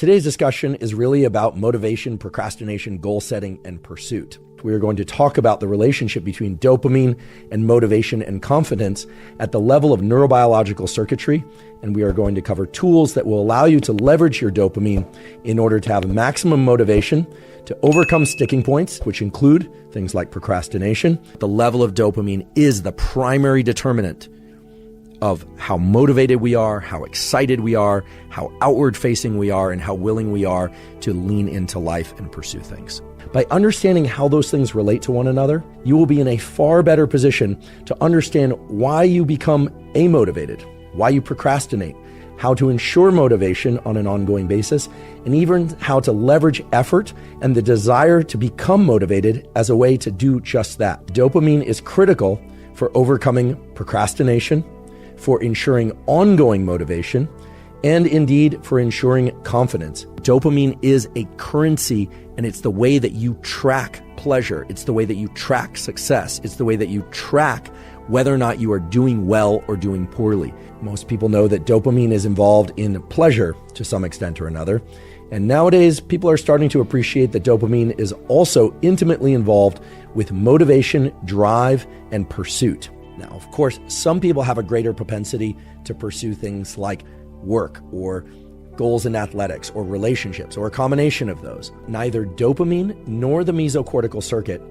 Today's discussion is really about motivation, procrastination, goal setting, and pursuit. We are going to talk about the relationship between dopamine and motivation and confidence at the level of neurobiological circuitry, and we are going to cover tools that will allow you to leverage your dopamine in order to have maximum motivation, to overcome sticking points, which include things like procrastination. The level of dopamine is the primary determinant of how motivated we are, how excited we are, how outward-facing we are, and how willing we are to lean into life and pursue things. By understanding how those things relate to one another, you will be in a far better position to understand why you become amotivated, why you procrastinate, how to ensure motivation on an ongoing basis, and even how to leverage effort and the desire to become motivated as a way to do just that. Dopamine is critical for overcoming procrastination, for ensuring ongoing motivation, and indeed for ensuring confidence. Dopamine is a currency, and it's the way that you track pleasure. It's the way that you track success. It's the way that you track whether or not you are doing well or doing poorly. Most people know that dopamine is involved in pleasure to some extent or another. And nowadays, people are starting to appreciate that dopamine is also intimately involved with motivation, drive, and pursuit. Now, of course, some people have a greater propensity to pursue things like work or goals in athletics or relationships or a combination of those. Neither dopamine nor the mesocortical circuit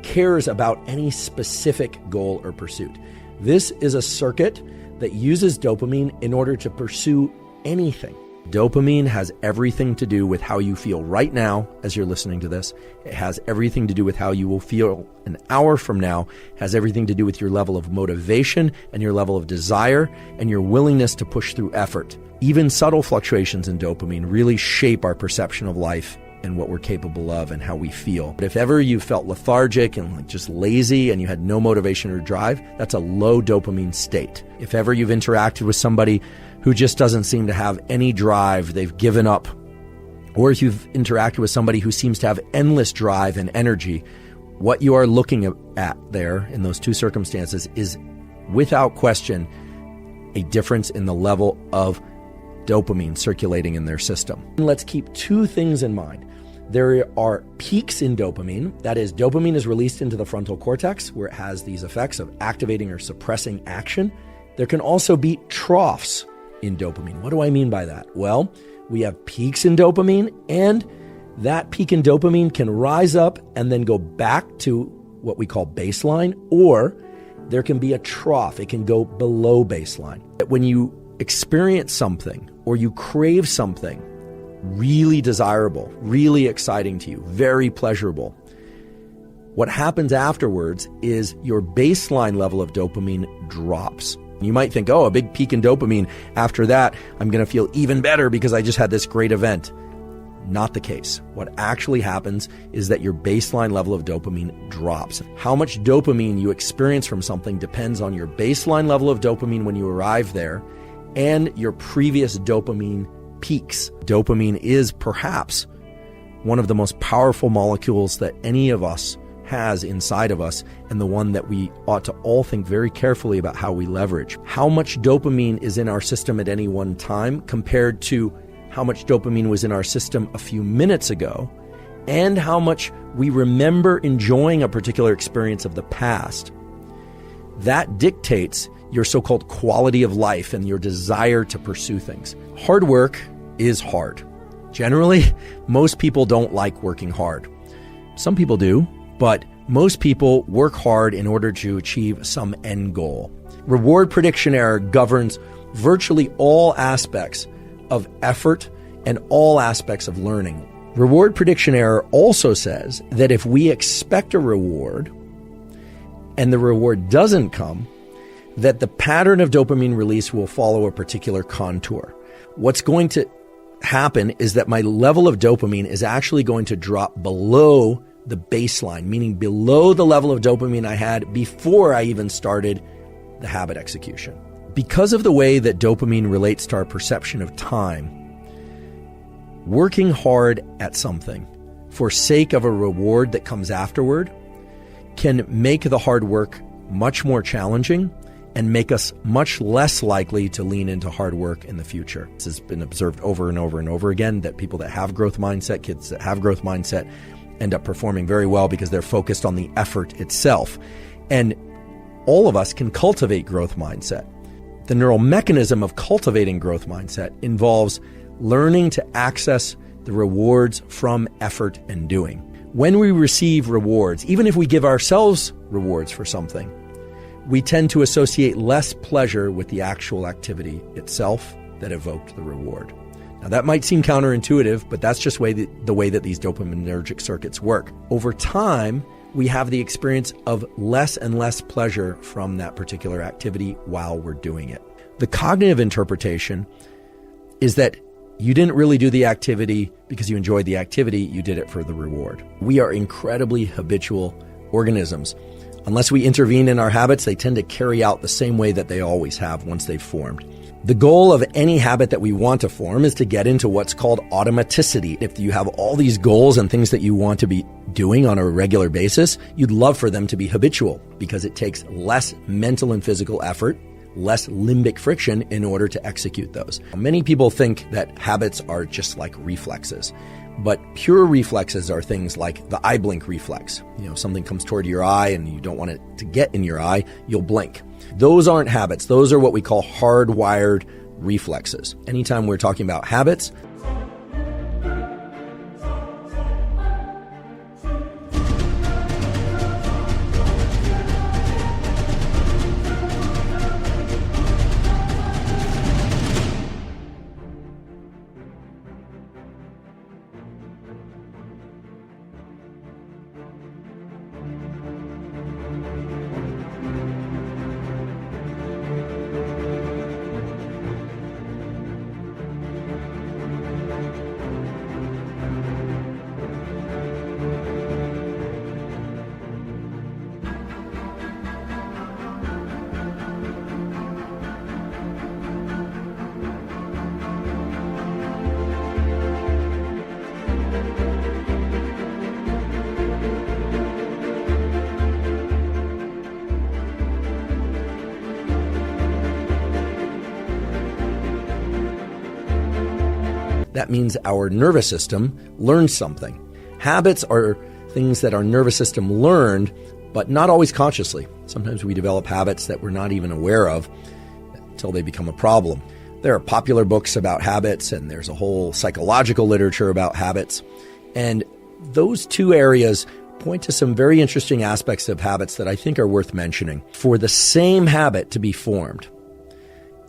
cares about any specific goal or pursuit. This is a circuit that uses dopamine in order to pursue anything. Dopamine has everything to do with how you feel right now as you're listening to this. It has everything to do with how you will feel an hour from now. It has everything to do with your level of motivation and your level of desire and your willingness to push through effort. Even subtle fluctuations in dopamine really shape our perception of life and what we're capable of and how we feel. But if ever you felt lethargic and just lazy and you had no motivation or drive, that's a low dopamine state. If ever you've interacted with somebody who just doesn't seem to have any drive, they've given up, or if you've interacted with somebody who seems to have endless drive and energy, what you are looking at there in those two circumstances is without question a difference in the level of dopamine circulating in their system. Let's keep two things in mind. There are peaks in dopamine. That is, dopamine is released into the frontal cortex where it has these effects of activating or suppressing action. There can also be troughs in dopamine. What do I mean by that? Well, we have peaks in dopamine, and that peak in dopamine can rise up and then go back to what we call baseline, or there can be a trough. It can go below baseline. When you experience something or you crave something really desirable, really exciting to you, very pleasurable, what happens afterwards is your baseline level of dopamine drops. You might think, oh, a big peak in dopamine. After that, I'm going to feel even better because I just had this great event. Not the case. What actually happens is that your baseline level of dopamine drops. How much dopamine you experience from something depends on your baseline level of dopamine when you arrive there and your previous dopamine peaks. Dopamine is perhaps one of the most powerful molecules that any of us has inside of us, and the one that we ought to all think very carefully about how we leverage. How much dopamine is in our system at any one time compared to how much dopamine was in our system a few minutes ago, and how much we remember enjoying a particular experience of the past. That dictates your so-called quality of life and your desire to pursue things. Hard work is hard. Generally, most people don't like working hard. Some people do, but most people work hard in order to achieve some end goal. Reward prediction error governs virtually all aspects of effort and all aspects of learning. Reward prediction error also says that if we expect a reward and the reward doesn't come, that the pattern of dopamine release will follow a particular contour. What's going to happen is that my level of dopamine is actually going to drop below the baseline, meaning below the level of dopamine I had before I even started the habit execution. Because of the way that dopamine relates to our perception of time, working hard at something for sake of a reward that comes afterward can make the hard work much more challenging and make us much less likely to lean into hard work in the future. This has been observed over and over and over again, that people that have growth mindset, kids that have growth mindset, end up performing very well because they're focused on the effort itself. And all of us can cultivate growth mindset. The neural mechanism of cultivating growth mindset involves learning to access the rewards from effort and doing. When we receive rewards, even if we give ourselves rewards for something, we tend to associate less pleasure with the actual activity itself that evoked the reward. Now, that might seem counterintuitive, but that's just the way that these dopaminergic circuits work. Over time, we have the experience of less and less pleasure from that particular activity while we're doing it. The cognitive interpretation is that you didn't really do the activity because you enjoyed the activity, you did it for the reward. We are incredibly habitual organisms. Unless we intervene in our habits, they tend to carry out the same way that they always have once they've formed. The goal of any habit that we want to form is to get into what's called automaticity. If you have all these goals and things that you want to be doing on a regular basis, you'd love for them to be habitual because it takes less mental and physical effort, less limbic friction in order to execute those. Many people think that habits are just like reflexes. But pure reflexes are things like the eye blink reflex. If something comes toward your eye and you don't want it to get in your eye, you'll blink. Those aren't habits. Those are what we call hardwired reflexes. Anytime we're talking about habits, that means our nervous system learns something. Habits are things that our nervous system learned, but not always consciously. Sometimes we develop habits that we're not even aware of until they become a problem. There are popular books about habits, and there's a whole psychological literature about habits. And those two areas point to some very interesting aspects of habits that I think are worth mentioning. For the same habit to be formed,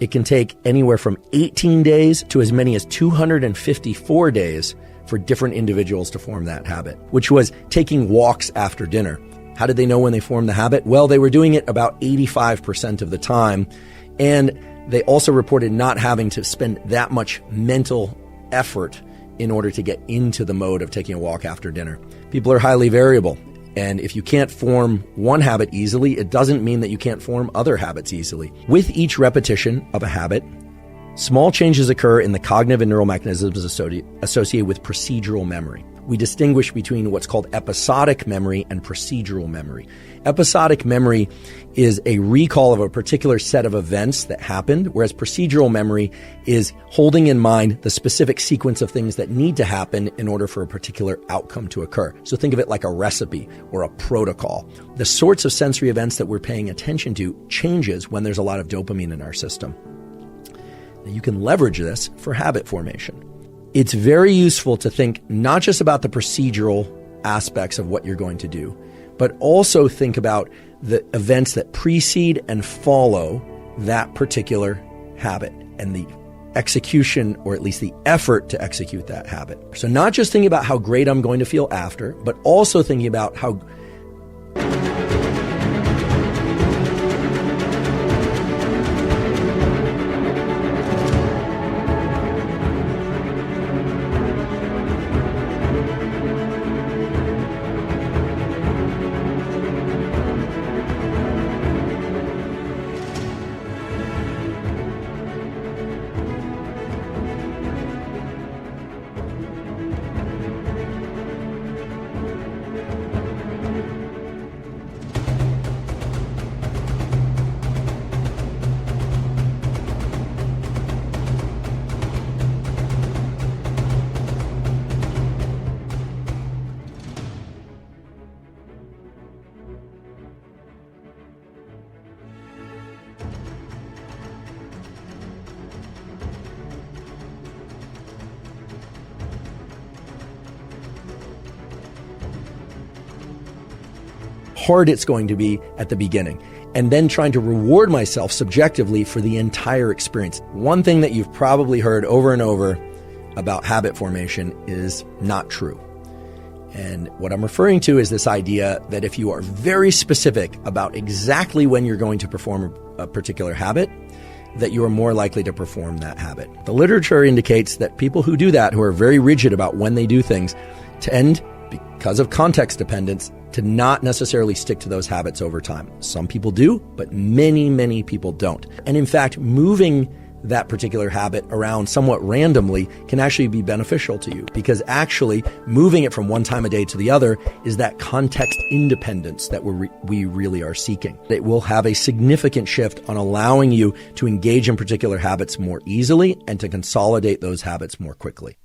it can take anywhere from 18 days to as many as 254 days for different individuals to form that habit, which was taking walks after dinner. How did they know when they formed the habit? Well, they were doing it about 85% of the time, and they also reported not having to spend that much mental effort in order to get into the mode of taking a walk after dinner. People are highly variable. And if you can't form one habit easily, it doesn't mean that you can't form other habits easily. With each repetition of a habit, small changes occur in the cognitive and neural mechanisms associated with procedural memory. We distinguish between what's called episodic memory and procedural memory. Episodic memory is a recall of a particular set of events that happened, whereas procedural memory is holding in mind the specific sequence of things that need to happen in order for a particular outcome to occur. So think of it like a recipe or a protocol. The sorts of sensory events that we're paying attention to changes when there's a lot of dopamine in our system. Now, you can leverage this for habit formation. It's very useful to think not just about the procedural aspects of what you're going to do, but also think about the events that precede and follow that particular habit and the execution, or at least the effort to execute that habit. So not just thinking about how great I'm going to feel after, but also thinking about how hard it's going to be at the beginning, and then trying to reward myself subjectively for the entire experience. One thing that you've probably heard over and over about habit formation is not true. And what I'm referring to is this idea that if you are very specific about exactly when you're going to perform a particular habit, that you are more likely to perform that habit. The literature indicates that people who do that, who are very rigid about when they do things, tend, because of context dependence, to not necessarily stick to those habits over time. Some people do, but many, many people don't. And in fact, moving that particular habit around somewhat randomly can actually be beneficial to you, because actually moving it from one time a day to the other is that context independence that we really are seeking. It will have a significant shift on allowing you to engage in particular habits more easily and to consolidate those habits more quickly.